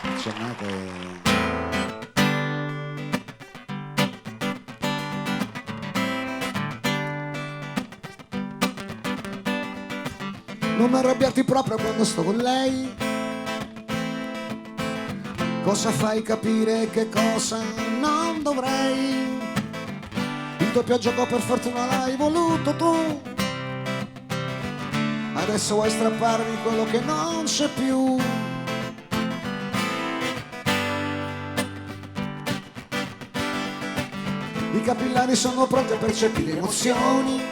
accennate. Non arrabbiarti proprio quando sto con lei. Cosa fai capire che cosa non dovrei? Il doppio gioco per fortuna l'hai voluto tu. Adesso vuoi strapparmi quello che non c'è più. I capillari sono pronti a percepire emozioni.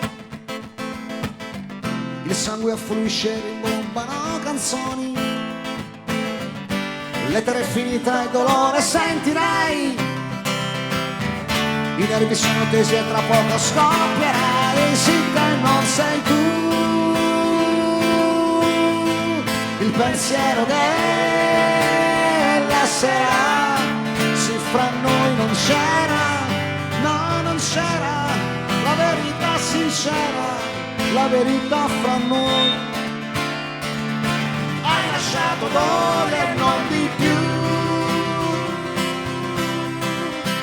Il sangue affluisce e rimbombano canzoni. L'etere è finita e dolore sentirai. I nervi sono tesi e tra poco scoppierai. Sì che non sei tu. Il pensiero della sera. Sì, fra noi non c'era. No, non c'era. La verità sincera. La verità fra noi. Hai lasciato dove e non di più.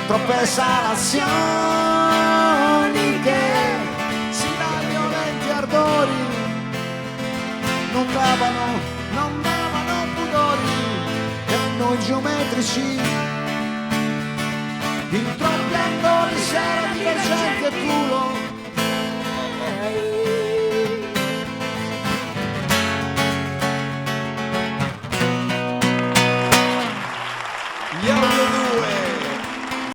Troppe esalazioni che si da violenti ardori non davano pudori. E noi geometrici in troppi angoli si era divergenti.